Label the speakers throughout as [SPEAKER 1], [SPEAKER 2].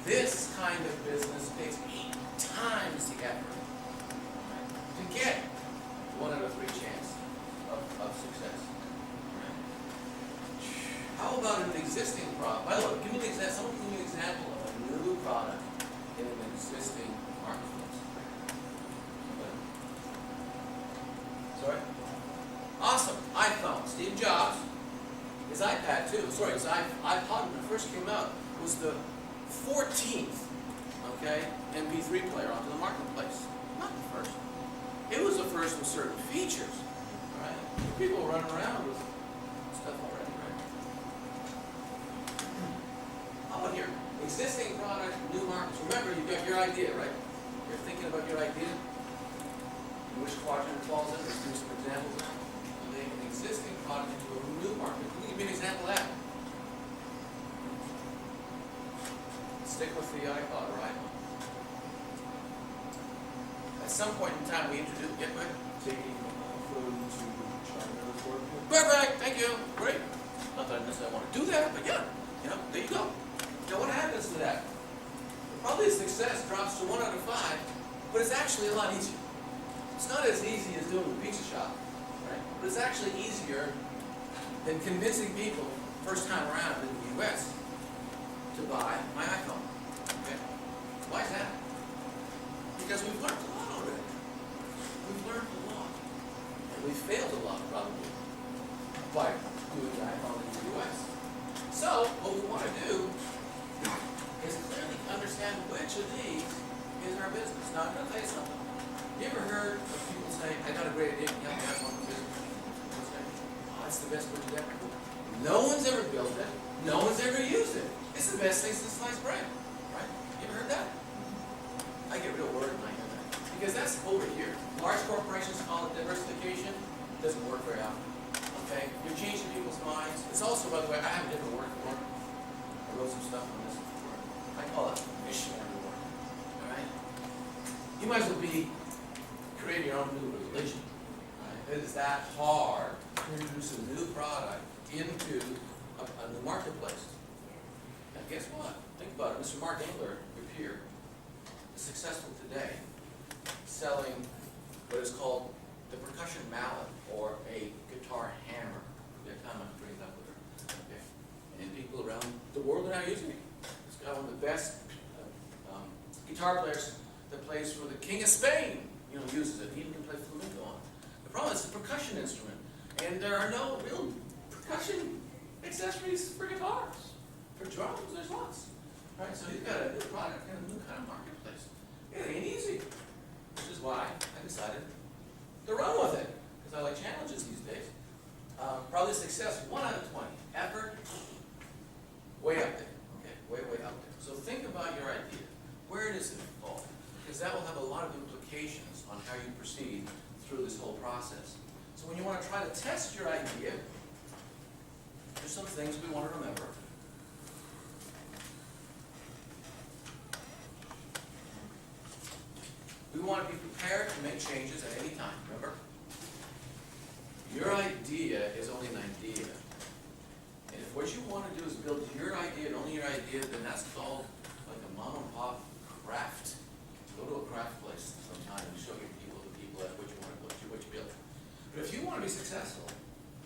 [SPEAKER 1] This kind of business takes 8 times the effort to get 1 out of 3 chance of success. How about an existing product? By the way, give me an example. Someone give me an example of a new product in an existing marketplace. Sorry? Awesome. iPhone. Steve Jobs. His iPad too. Sorry, his iPod when it first came out was the 14th, okay, MP3 player onto the marketplace. Not the first. It was the first with certain features. Right? People running around with stuff already, right? How about here? Existing product, new markets. Remember, you've got your idea, right? You're thinking about your idea. In which quadrant it falls in. Let's do some examples now. Make an existing product into a new market. Can you give me an example of that? Stick with the iPod or iPhone. At some point in time, we introduced, get quick.
[SPEAKER 2] Taking food to China is working.
[SPEAKER 1] Perfect, thank you, great. Not that I necessarily want to do that, but yeah, there you go. Now what happens to that? Probably the success drops to 1 out of 5, but it's actually a lot easier. It's not as easy as doing the pizza shop, right? But it's actually easier than convincing people first time around in the US to buy my iPhone. Okay? Why is that? Because we've learned a lot already. We've learned a lot. And we've failed a lot, probably, by doing the iPhone in the US. So, what we want to do is clearly understand which of these is our business. Now, I'm going to tell you something. You ever heard of people say, I got a great idea, can you help me have one business? Oh, that's the best one you ever do. No one's ever built it. No one's ever used it. It's the best thing since sliced bread. Right? You ever heard that? I get real worried when I hear that. Because that's over here. Large corporations call it diversification. It doesn't work very often. Okay? You're changing people's minds. It's also, by the way, I have a different word for it. I wrote some stuff on this before. I call it missionary work. Alright? You might as well be creating your own new religion. Right? It is that hard to introduce a new product into a new marketplace. Now guess what? Think about it. Mr. Mark Engler, your peer, is successful today selling what is called the percussion mallet or a guitar hammer. Every time I bring it up with her. Okay. And people around the world are now using it. It's got one of the best guitar players that plays for the King of Spain. Uses it. He even can play flamenco on it. The problem is it's a percussion instrument, and there are no real percussion accessories for guitars. For drums, there's lots. Right? So he's got a new product and a new kind of marketplace. It ain't easy, which is why I decided to run with it, because I like challenges these days. Probably success 1 out of 20. Effort, way up there. Okay, way out there. So think about your idea. Where does it fall? Because that will have a lot of implications on how you proceed through this whole process. So when you want to try to test your idea, there's some things we want to remember. We want to be prepared to make changes at any time, remember? Your idea is only an idea. And if what you want to do is build your idea and only your idea, then that's called like a mom and pop craft. Go to a craft place sometime and show your people what you want to what you build. But if you want to be successful,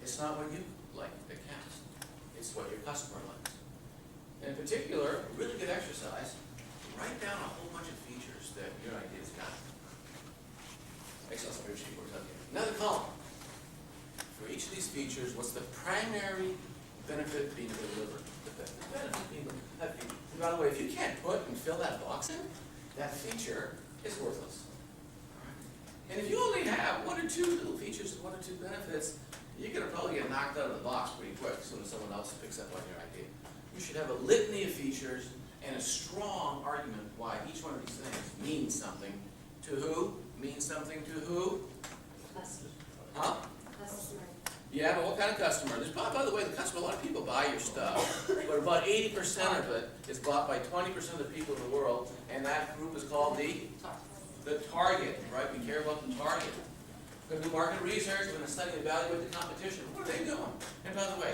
[SPEAKER 1] it's not what you like that counts. It's what your customer likes. And in particular, a really good exercise, write down a whole bunch of features that your idea's got. Excel spreadsheet works out here. Another column. For each of these features, what's the primary benefit being delivered? The benefit being delivered. And by the way, if you can't put and fill that box in, that feature is worthless. And if you only have 1 or 2 little features and 1 or 2 benefits, you're going to probably get knocked out of the box pretty quick as soon as someone else picks up on your idea. You should have a litany of features and a strong argument why each one of these things means something to who? Means something to who?
[SPEAKER 3] Customer.
[SPEAKER 1] Huh?
[SPEAKER 3] Customer.
[SPEAKER 1] Yeah, but what kind of customer? There's by the way, the customer, a lot of people buy your stuff, but about 80% of it is bought by 20% of the people in the world, and that group is called the target, right? We care about the target. We're going to do market research, we're going to study and evaluate the competition. What are they doing? And by the way,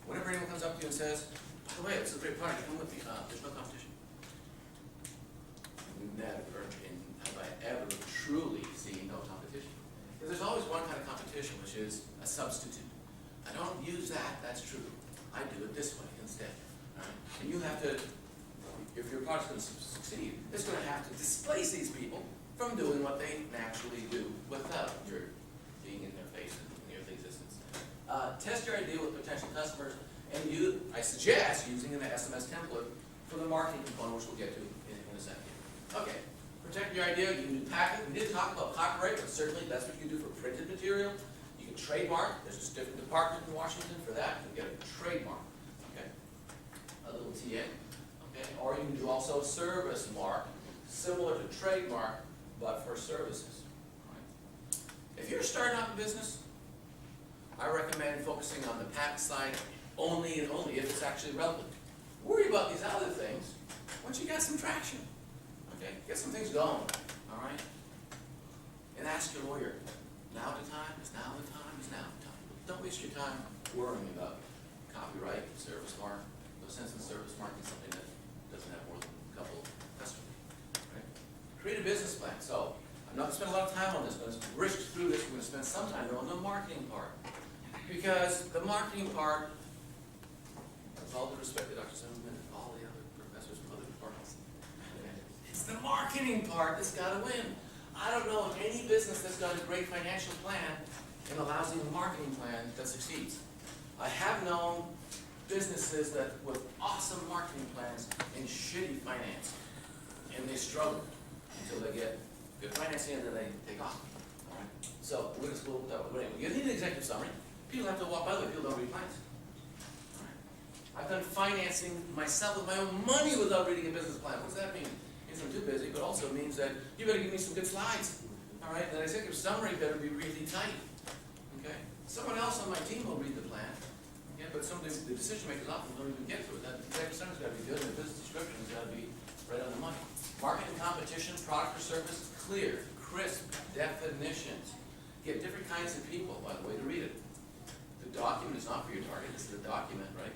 [SPEAKER 1] whenever anyone comes up to you and says, by the way, it's a great product, come with me, there's no competition. substitute. I don't use that, that's true. I do it this way instead. All right? And you have to, if your product's going to succeed, it's going to have to displace these people from doing what they naturally do without your being in their face and near the existence. Test your idea with potential customers, and I suggest using an SMS template for the marketing component, which we'll get to in a second. Okay, protect your idea. You can do patent. We did talk about copyright, but certainly that's what you can do for printed material. You can trademark. There's a different department in Washington for that. You can get a trademark. Okay, a little TA. Okay, or you can do also service mark, similar to trademark, but for services. All right. If you're starting out in business, I recommend focusing on the patent side only and only if it's actually relevant. Worry about these other things once you get some traction. Okay, get some things going. All right, and ask your lawyer. Now the time is now the time is now the time. Don't waste your time worrying about copyright, service mark. No sense in service marking something that doesn't have more than a couple of customers. Right? Create a business plan. So I'm not going to spend a lot of time on this, but let's rush through this. We're going to spend some time on the marketing part. Because the marketing part, with all due respect to Dr. Zimmerman and all the other professors from other departments, it's the marketing part that's got to win. I don't know of any business that's got a great financial plan and a lousy marketing plan that succeeds. I have known businesses that with awesome marketing plans and shitty finance, and they struggle until they get good financing and then they take off. All right? So we're going to go that way. You need an executive summary. People have to walk by the way. People don't read plans. All right? I've done financing myself with my own money without reading a business plan. What does that mean? It means I'm too busy, but also means that you better give me some good slides. All right? And the executive summary better be really tight. Okay? Someone else on my team will read the plan. Okay? But some of the decision makers often don't even get to it. That executive summary's got to be good, and the business description has got to be right on the money. Market and competition, product or service, clear, crisp definitions. Get different kinds of people, by the way, to read it. The document is not for your target, it's the document, right?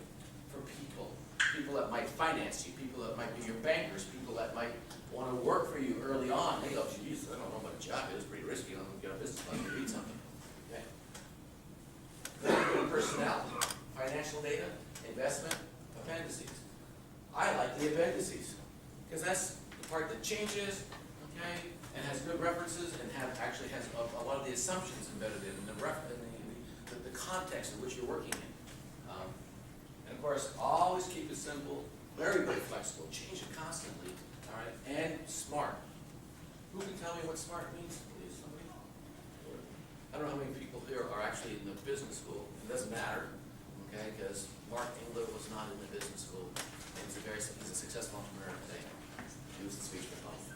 [SPEAKER 1] For people. People that might finance you, people that might be your bankers, people that might want to work for you early on. They go, geez, I don't know what a job is, pretty risky. I'm going to get a business plan to read something. Okay. Personnel, financial data, investment, appendices. I like the appendices because that's the part that changes, okay, and has good references and actually has a lot of the assumptions embedded in the context in which you're working in. And of course, always keep it simple, very, very flexible, change it constantly, all right, and smart. Who can tell me what smart means, please? Somebody? I don't know how many people here are actually in the business school. It doesn't matter, okay, because Mark Engler was not in the business school. He's a successful entrepreneur today. He was in speech pathology.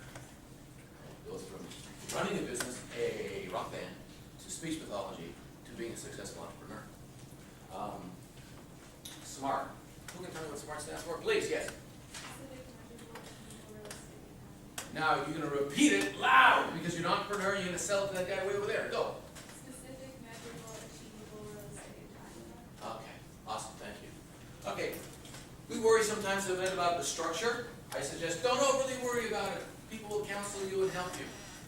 [SPEAKER 1] Goes from running a business, a rock band, to speech pathology, to being a successful entrepreneur. Smart. Who can tell me what SMART stands for? Please, yes. Now you're going to repeat it loud because you're an entrepreneur. You're going to sell it to that guy way over there. Go.
[SPEAKER 3] Specific, measurable, achievable, realistic, and time.
[SPEAKER 1] Okay. Awesome. Thank you. Okay. We worry sometimes a bit about the structure. I suggest don't overly worry about it. People will counsel you and help you.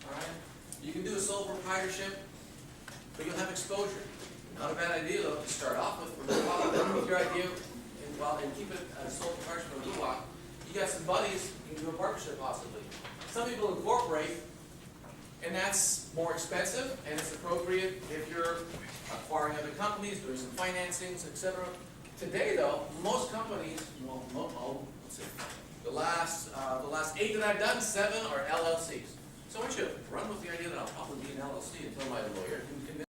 [SPEAKER 1] All right. You can do a sole proprietorship, but you'll have exposure. Not a bad idea though to start off with for a little while, then with your idea and keep it as sole proprietorship for a little while. You got some buddies, you can do a partnership possibly. Some people incorporate, and that's more expensive, and it's appropriate if you're acquiring other companies, doing some financings, etc. Today though, most companies, let's see, the last 8 that I've done, 7 are LLCs. So I want you to run with the idea that I'll probably be an LLC until my lawyer can convince